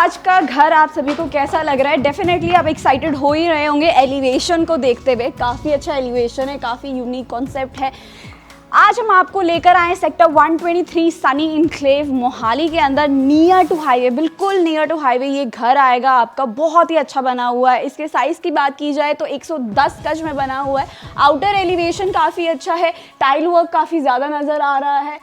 आज का घर आप सभी को कैसा लग रहा है? डेफिनेटली आप एक्साइटेड हो ही रहे होंगे एलिवेशन को देखते हुए। काफ़ी अच्छा एलिवेशन है, काफ़ी यूनिक कॉन्सेप्ट है। आज हम आपको लेकर आए सेक्टर 123 सनी इनक्लेव मोहाली के अंदर, नियर टू हाईवे, बिल्कुल नियर टू हाईवे ये घर आएगा आपका। बहुत ही अच्छा बना हुआ है। इसके साइज़ की बात की जाए तो 110 गज में बना हुआ है। आउटर एलिवेशन काफ़ी अच्छा है, टाइल वर्क काफ़ी ज़्यादा नज़र आ रहा है।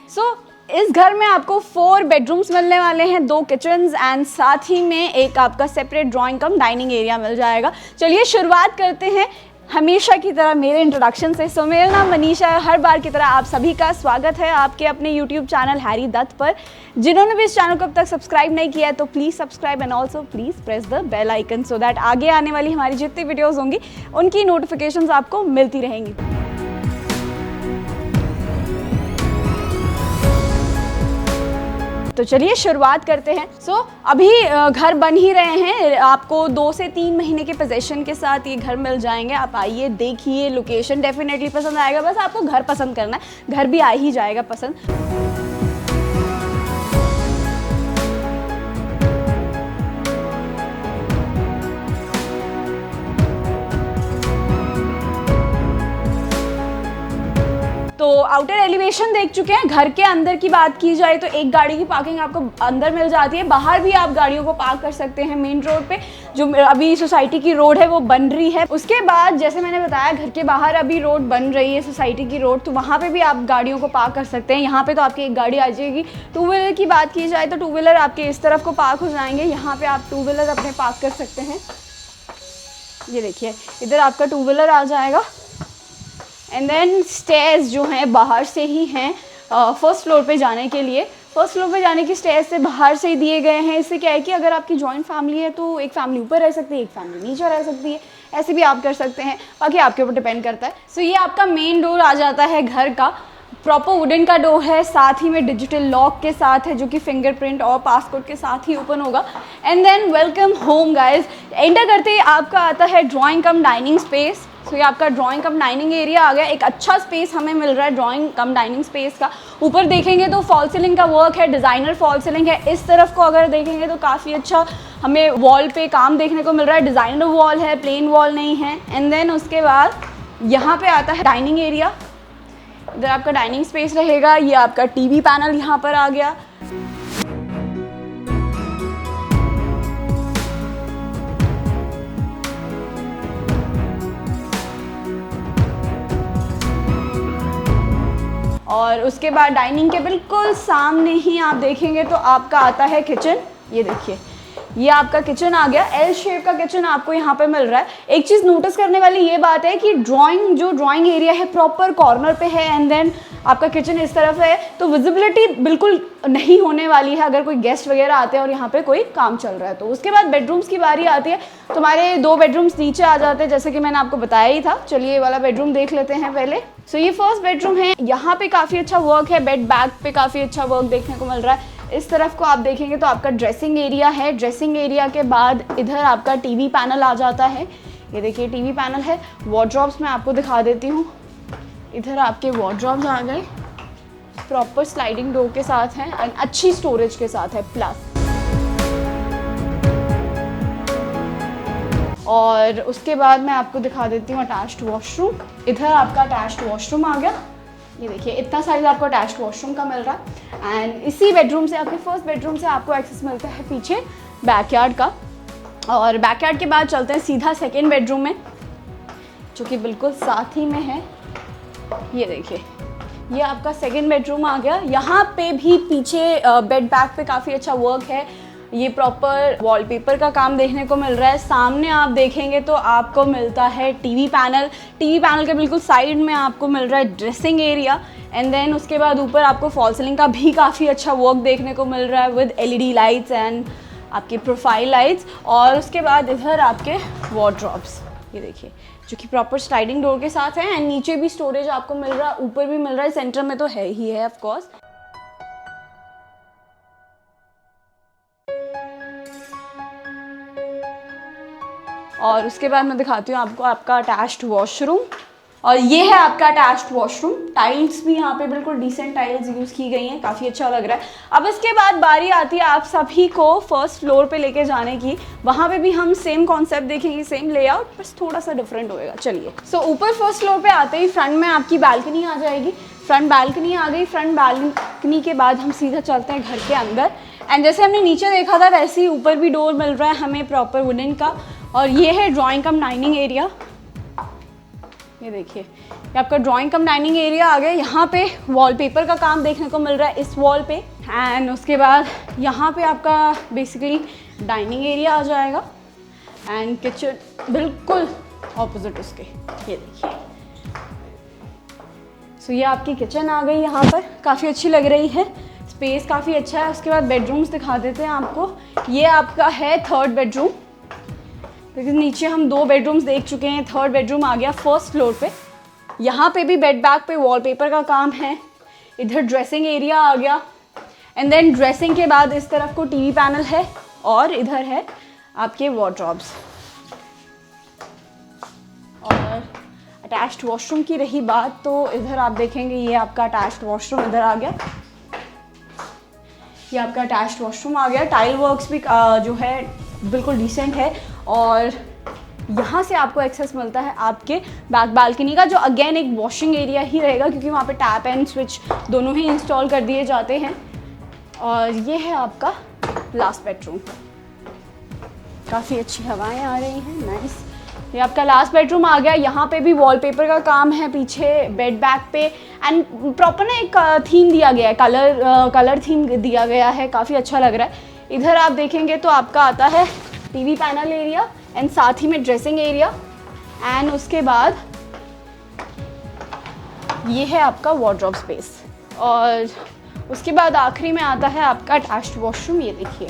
इस घर में आपको 4 बेडरूम्स मिलने वाले हैं, 2 किचन्स एंड साथ ही में एक आपका separate drawing cum dining area मिल जाएगा। चलिए शुरुआत करते हैं हमेशा की तरह मेरे इंट्रोडक्शन से। सो मेरा नाम मनीषा है। हर बार की तरह आप सभी का स्वागत है आपके अपने यूट्यूब चैनल हैरी दत्त पर। जिन्होंने भी इस चैनल को अब तक सब्सक्राइब नहीं किया है तो please subscribe and also please press the bell icon so that आगे आने वाली हमारी जितनी वीडियोज़ होंगी उनकी नोटिफिकेशंस आपको मिलती रहेंगी। तो चलिए शुरुआत करते हैं। अभी घर बन ही रहे हैं, आपको 2 से 3 महीने के पोजेशन के साथ ये घर मिल जाएंगे। आप आइए, देखिए, लोकेशन डेफिनेटली पसंद आएगा। बस आपको घर पसंद करना है, घर भी आ ही जाएगा पसंद। तो आउटर एलिवेशन देख चुके हैं। घर के अंदर की बात की जाए तो एक गाड़ी की पार्किंग आपको अंदर मिल जाती है। बाहर भी आप गाड़ियों को पार्क कर सकते हैं मेन रोड पे, जो अभी सोसाइटी की रोड है वो बन रही है। उसके बाद जैसे मैंने बताया, घर के बाहर अभी रोड बन रही है, सोसाइटी की रोड, तो वहाँ पे भी आप गाड़ियों को पार्क कर सकते हैं। यहाँ पे तो आपकी एक गाड़ी आ जाएगी। 2 व्हीलर की बात की जाए तो 2 व्हीलर आपके इस तरफ को पार्क हो जाएंगे। यहाँ पे आप 2 व्हीलर अपने पार्क कर सकते हैं। ये देखिए, इधर आपका 2 व्हीलर आ जाएगा। एंड देन स्टेयर्स जो हैं बाहर से ही हैं फर्स्ट फ्लोर पे जाने के लिए। फर्स्ट फ्लोर पे जाने की स्टेयर्स से बाहर से ही दिए गए हैं। इससे क्या है कि अगर आपकी जॉइंट फैमिली है तो एक फैमिली ऊपर रह सकती है, एक फैमिली नीचे रह सकती है। ऐसे भी आप कर सकते हैं, बाकी आपके ऊपर डिपेंड करता है। सो ये आपका मेन डोर आ जाता है घर का। प्रॉपर वुडन का डोर है, साथ ही में डिजिटल लॉक के साथ है, जो कि फिंगरप्रिंट और पासकोड के साथ ही ओपन होगा। And than welcome home guys. Enter करते ही आपका आता है ड्राइंग कम डाइनिंग स्पेस। तो ये आपका ड्राइंग कम डाइनिंग एरिया आ गया। एक अच्छा स्पेस हमें मिल रहा है ड्राइंग कम डाइनिंग स्पेस का। ऊपर देखेंगे तो फॉल सीलिंग का वर्क है, डिज़ाइनर फॉल सीलिंग है। इस तरफ को अगर देखेंगे तो काफ़ी अच्छा हमें वॉल पे काम देखने को मिल रहा है। डिज़ाइनर वॉल है, प्लेन वॉल नहीं है। एंड देन उसके बाद यहाँ पे आता है डाइनिंग एरिया। इधर आपका डाइनिंग स्पेस रहेगा। ये आपका टीवी पैनल यहाँ पर आ गया। और उसके बाद डाइनिंग के बिल्कुल सामने ही आप देखेंगे तो आपका आता है किचन। ये देखिए, ये आपका किचन आ गया। एल शेप का किचन आपको यहाँ पे मिल रहा है। एक चीज़ नोटिस करने वाली ये बात है कि ड्राइंग एरिया है प्रॉपर कॉर्नर पे है। एंड देन आपका किचन इस तरफ है, तो विजिबिलिटी बिल्कुल नहीं होने वाली है अगर कोई गेस्ट वगैरह आते हैं और यहाँ पे कोई काम चल रहा है तो। उसके बाद बेडरूम्स की बारी आती है। तुम्हारे 2 बेडरूम्स नीचे आ जाते हैं, जैसे कि मैंने आपको बताया ही था। चलिए ये वाला बेडरूम देख लेते हैं पहले। सो ये फर्स्ट बेडरूम है। यहाँ पे काफ़ी अच्छा वर्क है, बेड बैक पे काफ़ी अच्छा वर्क देखने को मिल रहा है। इस तरफ को आप देखेंगे तो आपका ड्रेसिंग एरिया है। ड्रेसिंग एरिया के बाद इधर आपका टीवी पैनल आ जाता है। ये देखिए टीवी पैनल है। वार्डरोब्स मैं आपको दिखा देती हूँ। इधर आपके वार्डरोब्स आ गए, प्रॉपर स्लाइडिंग डोर के साथ हैं, अच्छी स्टोरेज के साथ है प्लस। और उसके बाद मैं आपको दिखा देती हूँ अटैच्ड वॉशरूम। इधर आपका अटैच्ड वॉशरूम आ गया। ये देखिए, इतना साइज आपको अटैच्ड वॉशरूम का मिल रहा है। एंड इसी बेडरूम से, आपके फर्स्ट बेडरूम से आपको एक्सेस मिलता है पीछे बैकयार्ड का। और बैकयार्ड के बाद चलते हैं सीधा सेकेंड बेडरूम में, जो कि बिल्कुल साथ ही में है। ये देखिए, ये आपका सेकेंड बेडरूम आ गया। यहाँ पे भी पीछे बेड बैक पे काफ़ी अच्छा वर्क है। ये प्रॉपर वॉलपेपर का काम देखने को मिल रहा है। सामने आप देखेंगे तो आपको मिलता है टीवी पैनल। टीवी पैनल के बिल्कुल साइड में आपको मिल रहा है ड्रेसिंग एरिया। एंड देन उसके बाद ऊपर आपको फॉल सीलिंग का भी काफ़ी अच्छा वर्क देखने को मिल रहा है विद LED लाइट्स एंड आपके प्रोफाइल लाइट्स। और उसके बाद इधर आपके वार्डरोब्स, ये देखिए, जो कि प्रॉपर स्लाइडिंग डोर के साथ है। एंड नीचे भी स्टोरेज आपको मिल रहा है, ऊपर भी मिल रहा है, सेंटर में तो है ही है ऑफ कोर्स। और उसके बाद मैं दिखाती हूँ आपको आपका अटैच्ड वॉशरूम। और ये है आपका अटैच्ड वॉशरूम। टाइल्स भी यहाँ पे बिल्कुल डिसेंट टाइल्स यूज़ की गई हैं, काफ़ी अच्छा लग रहा है। अब इसके बाद बारी आती है आप सभी को फर्स्ट फ्लोर पे लेके जाने की। वहाँ पे भी हम सेम कॉन्सेप्ट देखेंगे, सेम लेआउट, बस थोड़ा सा डिफरेंट होएगा। चलिए, सो ऊपर फर्स्ट फ्लोर पे आते ही फ्रंट में आपकी बालकनी आ जाएगी। फ्रंट बालकनी आ गई। फ्रंट बालकनी के बाद हम सीधा चलते हैं घर के अंदर। एंड जैसे हमने नीचे देखा था वैसे ही ऊपर भी डोर मिल रहा है हमें प्रॉपर वुडन का। और ये है ड्राइंग कम डाइनिंग एरिया। ये देखिए, ये आपका ड्राइंग कम डाइनिंग एरिया आ गया। यहाँ पे वॉलपेपर का काम देखने को मिल रहा है इस वॉल पे। एंड उसके बाद यहाँ पे आपका बेसिकली डाइनिंग एरिया आ जाएगा एंड किचन बिल्कुल ऑपोजिट उसके। ये देखिए, सो ये आपकी किचन आ गई। यहाँ पर काफ़ी अच्छी लग रही है, स्पेस काफ़ी अच्छा है। उसके बाद बेडरूम्स दिखा देते हैं आपको। ये आपका है थर्ड बेडरूम, क्योंकि नीचे हम 2 बेडरूम्स देख चुके हैं। थर्ड बेडरूम आ गया फर्स्ट फ्लोर पे। यहाँ पे भी बेड बैक पे वॉलपेपर का काम है। इधर ड्रेसिंग एरिया आ गया एंड देन ड्रेसिंग के बाद इस तरफ को टीवी पैनल है और इधर है आपके वॉर्डरोब्स। और अटैच्ड वॉशरूम की रही बात तो इधर आप देखेंगे ये आपका अटैच्ड वॉशरूम इधर आ गया। ये आपका अटैच्ड वॉशरूम आ गया। टाइल वर्क्स भी जो है बिल्कुल डिसेंट है। और यहाँ से आपको एक्सेस मिलता है आपके बैक बालकनी का, जो अगेन एक वॉशिंग एरिया ही रहेगा क्योंकि वहाँ पे टैप एंड स्विच दोनों ही इंस्टॉल कर दिए जाते हैं। और ये है आपका लास्ट बेडरूम। काफ़ी अच्छी हवाएं आ रही हैं, नाइस। ये आपका लास्ट बेडरूम आ गया। यहाँ पे भी वॉलपेपर का काम है पीछे बेड बैक पे। एंड प्रॉपर ना एक थीम दिया गया है, कलर थीम दिया गया है, काफ़ी अच्छा लग रहा है। इधर आप देखेंगे तो आपका आता है टीवी पैनल एरिया एंड साथ ही में ड्रेसिंग एरिया। एंड उसके बाद ये है आपका वार्डरोब स्पेस। और उसके बाद आखिरी में आता है आपका अटैच्ड वॉशरूम। ये देखिए,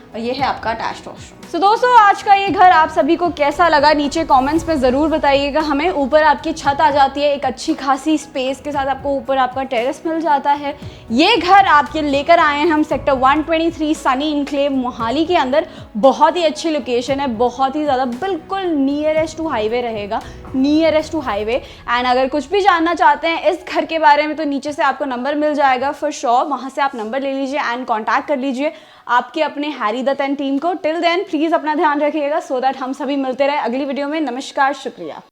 और ये है आपका अटैच्ड वॉशरूम। सो दोस्तों, आज का ये घर आप सभी को कैसा लगा नीचे कमेंट्स में ज़रूर बताइएगा हमें। ऊपर आपकी छत आ जाती है एक अच्छी खासी स्पेस के साथ, आपको ऊपर आपका टेरेस मिल जाता है। ये घर आपके लेकर आए हैं हम सेक्टर 123 सनी इनक्लेव मोहाली के अंदर। बहुत ही अच्छी लोकेशन है, बहुत ही ज़्यादा, बिल्कुल नियरेस्ट टू हाईवे रहेगा, नियरेस्ट टू हाईवे। एंड अगर कुछ भी जानना चाहते हैं इस घर के बारे में तो नीचे से आपको नंबर मिल जाएगा फॉर श्योर, वहाँ से आप नंबर ले लीजिए एंड कॉन्टैक्ट कर लीजिए आपके अपने हैरी दत्त एंड टीम को। टिल देन प्लीज़ अपना ध्यान रखिएगा सो दैट हम सभी मिलते रहे अगली वीडियो में। नमस्कार, शुक्रिया।